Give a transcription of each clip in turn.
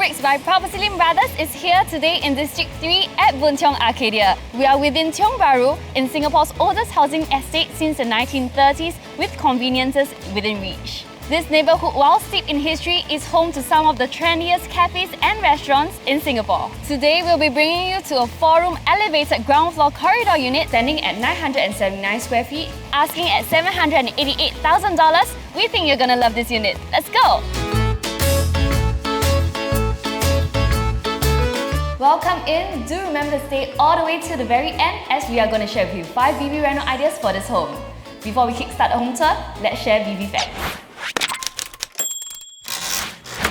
Bleubricks by PropertyLimBrothers is here today in District 3 at Boon Arcadia. We are within Tiong Bahru, in Singapore's oldest housing estate since the 1930s, with conveniences within reach. This neighbourhood, while steeped in history, is home to some of the trendiest cafes and restaurants in Singapore. Today, we'll be bringing you to a 4-room elevated ground floor corridor unit standing at 979 square feet, asking at $788,000. We think you're gonna love this unit. Let's go! Welcome in. Do remember to stay all the way to the very end, as we are going to share with you 5 BB Reno ideas for this home. Before we kickstart the home tour, let's share BB facts.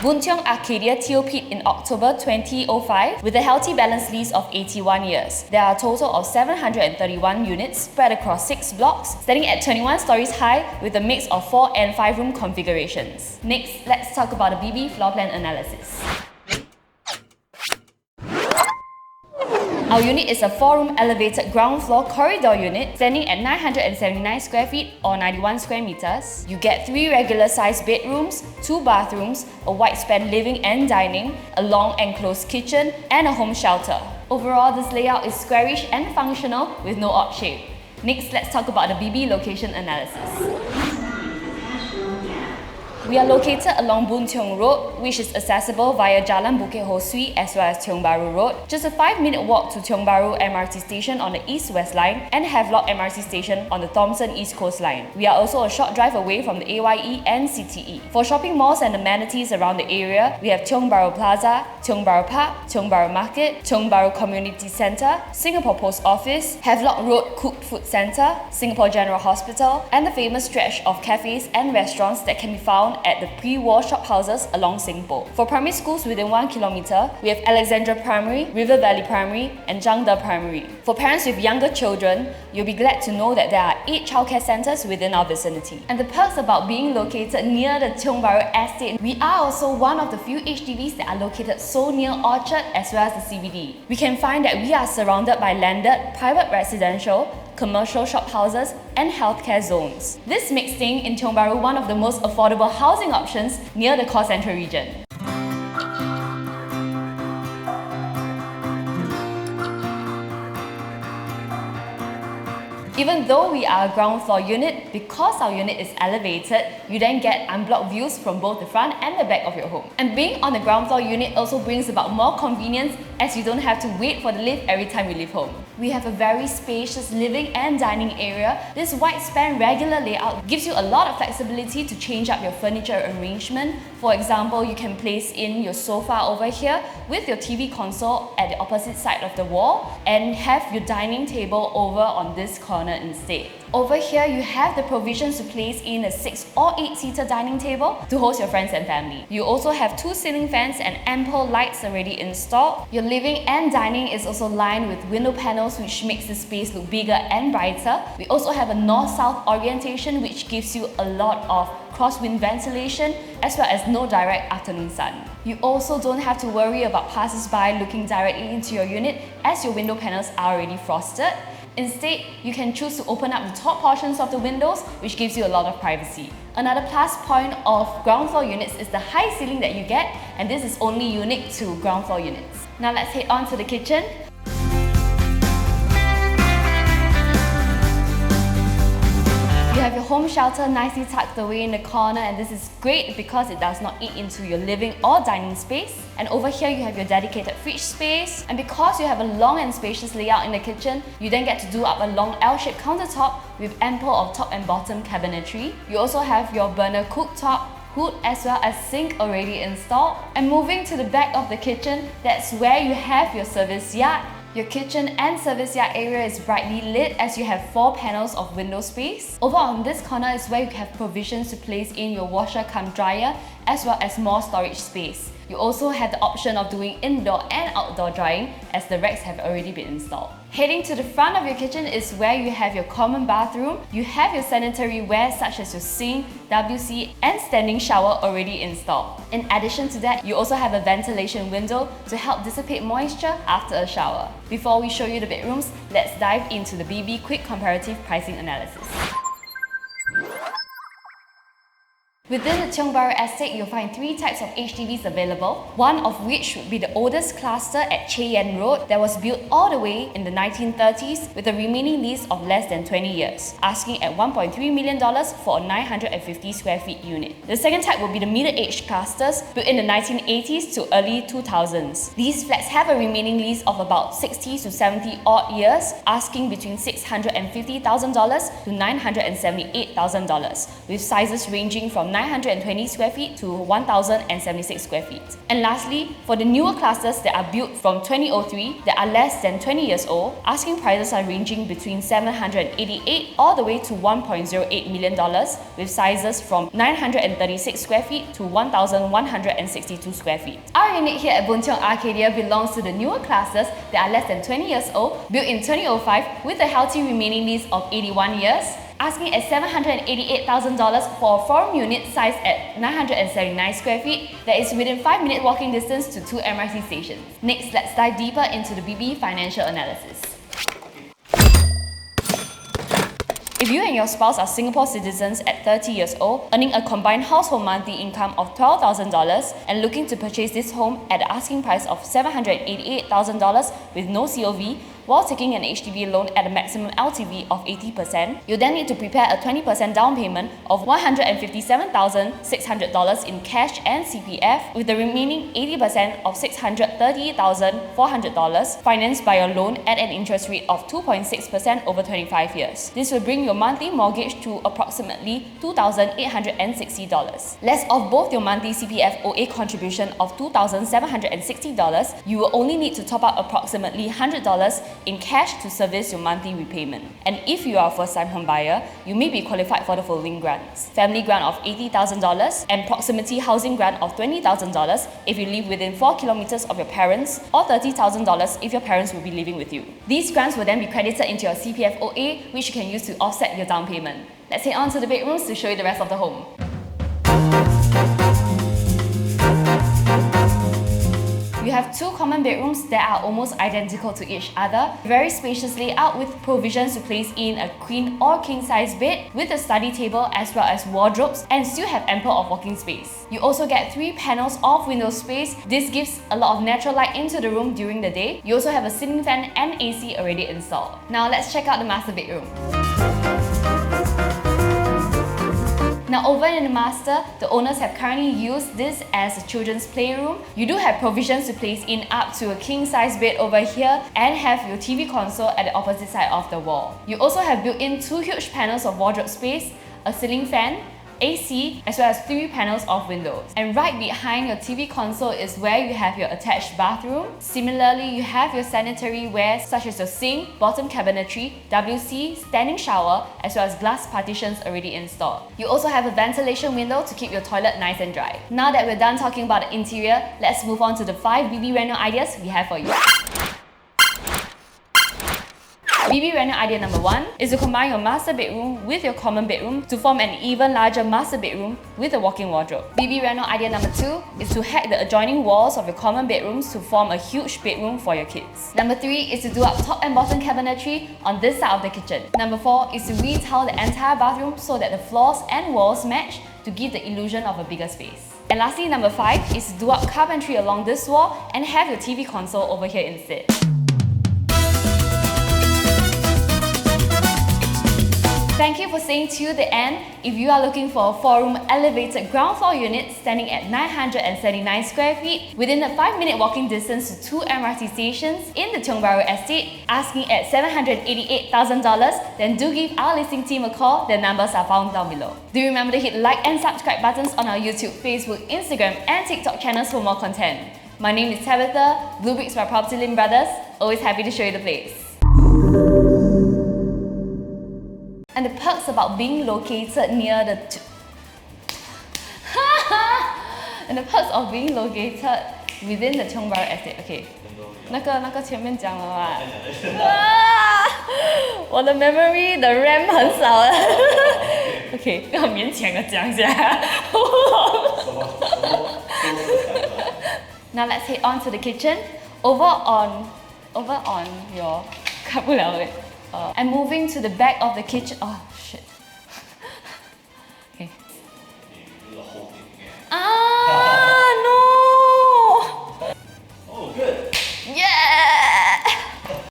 Boon Arcadia TOP'd in October 2005 with a healthy balance lease of 81 years. There are a total of 731 units spread across 6 blocks, standing at 21 stories high with a mix of 4 and 5 room configurations. Next, let's talk about the BB floor plan analysis. Our unit is a 4-room elevated ground floor corridor unit standing at 979 square feet or 91 square meters. You get 3 regular sized bedrooms, 2 bathrooms, a wide-span living and dining, a long enclosed kitchen, and a home shelter. Overall, this layout is squarish and functional with no odd shape. Next, let's talk about the BB location analysis. We are located along Boon Tiong Road, which is accessible via Jalan Bukit Ho Swee as well as Tiong Bahru Road. Just a 5-minute walk to Tiong Bahru MRT station on the East-West line and Havelock MRT station on the Thomson East Coast line. We are also a short drive away from the AYE and CTE. For shopping malls and amenities around the area, we have Tiong Bahru Plaza, Tiong Bahru Park, Tiong Bahru Market, Tiong Bahru Community Centre, Singapore Post Office, Havelock Road Cooked Food Centre, Singapore General Hospital, and the famous stretch of cafes and restaurants that can be found at the pre-war shophouses along Singapore. For primary schools within 1 kilometre, we have Alexandra Primary, River Valley Primary, and Zhangde Primary. For parents with younger children, you'll be glad to know that there are 8 childcare centres within our vicinity. And the perks about being located near the Tiong Bahru estate, we are also one of the few HDBs that are located so near Orchard as well as the CBD. We can find that we are surrounded by landed, private residential, commercial shophouses, and healthcare zones. This makes staying in Tiong Bahru one of the most affordable housing options near the core central region. Even though we are a ground floor unit, because our unit is elevated, you then get unblocked views from both the front and the back of your home. And being on the ground floor unit also brings about more convenience, as you don't have to wait for the lift every time you leave home. We have a very spacious living and dining area. This wide-span regular layout gives you a lot of flexibility to change up your furniture arrangement. For example, you can place in your sofa over here with your TV console at the opposite side of the wall and have your dining table over on this corner instead. Over here, you have the provisions to place in a 6 or 8-seater dining table to host your friends and family. You also have 2 ceiling fans and ample lights already installed. Your living and dining is also lined with window panels, which makes the space look bigger and brighter. We also have a north-south orientation, which gives you a lot of crosswind ventilation as well as no direct afternoon sun. You also don't have to worry about passers-by looking directly into your unit, as your window panels are already frosted. Instead, you can choose to open up the top portions of the windows, which gives you a lot of privacy. Another plus point of ground floor units is the high ceiling that you get, and this is only unique to ground floor units. Now let's head on to the kitchen. You have your home shelter nicely tucked away in the corner, and this is great because it does not eat into your living or dining space. And over here you have your dedicated fridge space, and because you have a long and spacious layout in the kitchen, you then get to do up a long L-shaped countertop with ample of top and bottom cabinetry. You also have your burner cooktop, hood as well as sink already installed. And moving to the back of the kitchen, that's where you have your service yard. Your kitchen and service yard area is brightly lit as you have 4 panels of window space. Over on this corner is where you have provisions to place in your washer cum dryer as well as more storage space. You also have the option of doing indoor and outdoor drying, as the racks have already been installed. Heading to the front of your kitchen is where you have your common bathroom. You have your sanitary ware such as your sink, WC and standing shower already installed. In addition to that, you also have a ventilation window to help dissipate moisture after a shower. Before we show you the bedrooms, let's dive into the BB quick comparative pricing analysis. Within the Tiong Bahru estate, you'll find 3 types of HDBs available, one of which would be the oldest cluster at Chey Yen Road that was built all the way in the 1930s with a remaining lease of less than 20 years, asking at $1.3 million for a 950 square feet unit. The second type will be the middle-aged clusters built in the 1980s to early 2000s. These flats have a remaining lease of about 60 to 70 odd years, asking between $650,000 to $978,000, with sizes ranging from 920 square feet to 1,076 square feet. And lastly, for the newer clusters that are built from 2003 that are less than 20 years old, asking prices are ranging between $788 all the way to $1.08 million, with sizes from 936 square feet to 1,162 square feet. Our unit here at Boon Arcadia belongs to the newer clusters that are less than 20 years old, built in 2005 with a healthy remaining lease of 81 years, asking at $788,000 for a 4-room unit sized at 979 square feet that is within 5-minute walking distance to 2 MRT stations. Next, let's dive deeper into the BB financial analysis. If you and your spouse are Singapore citizens at 30 years old, earning a combined household monthly income of $12,000 and looking to purchase this home at the asking price of $788,000 with no COV, while taking an HDB loan at a maximum LTV of 80%, you then need to prepare a 20% down payment of $157,600 in cash and CPF, with the remaining 80% of $630,400 financed by your loan at an interest rate of 2.6% over 25 years. This will bring your monthly mortgage to approximately $2,860. Less of both your monthly CPF OA contribution of $2,760, you will only need to top up approximately $100 in cash to service your monthly repayment. And if you are a first-time home buyer, you may be qualified for the following grants: family grant of $80,000 and proximity housing grant of $20,000 if you live within 4 kilometers of your parents, or $30,000 if your parents will be living with you. These grants will then be credited into your CPF OA, which you can use to offset your down payment. Let's head on to the bedrooms to show you the rest of the home. You have 2 common bedrooms that are almost identical to each other, very spacious layout with provisions to place in a queen or king size bed with a study table as well as wardrobes, and still have ample of walking space. You also get 3 panels of window space. This gives a lot of natural light into the room during the day. You also have a ceiling fan and AC already installed. Now let's check out the master bedroom. Now over in the master, the owners have currently used this as a children's playroom. You do have provisions to place in up to a king size bed over here and have your TV console at the opposite side of the wall. You also have built in 2 huge panels of wardrobe space, a ceiling fan, AC, as well as 3 panels of windows. And right behind your TV console is where you have your attached bathroom. Similarly, you have your sanitary ware such as your sink, bottom cabinetry, WC, standing shower, as well as glass partitions already installed. You also have a ventilation window to keep your toilet nice and dry. Now that we're done talking about the interior, let's move on to the 5 BB Reno ideas we have for you. BB Reno idea number 1 is to combine your master bedroom with your common bedroom to form an even larger master bedroom with a walk-in wardrobe. BB Reno idea number 2 is to hack the adjoining walls of your common bedrooms to form a huge bedroom for your kids. Number 3 is to do up top and bottom cabinetry on this side of the kitchen. Number 4 is to retile the entire bathroom so that the floors and walls match to give the illusion of a bigger space. And lastly, number 5 is to do up carpentry along this wall and have your TV console over here instead. Thank you for staying till the end. If you are looking for a 4-room elevated ground floor unit standing at 979 square feet within a 5-minute walking distance to 2 MRT stations in the Tiong Bahru estate, asking at $788,000, then do give our listing team a call. Their numbers are found down below. Do remember to hit like and subscribe buttons on our YouTube, Facebook, Instagram and TikTok channels for more content. My name is Tabitha, bleubricks by PropertyLimBrothers. Always happy to show you the place. And the perks about being located near the and the perks of being located within the Tiong Bahru estate. Okay, 那个前面讲了嘛。我的 memory 的 RAM 很少了。OK， 要勉强的讲一下。Now let's head on to the kitchen. Over on your 看不了诶。And moving to the back of the kitchen. Oh shit.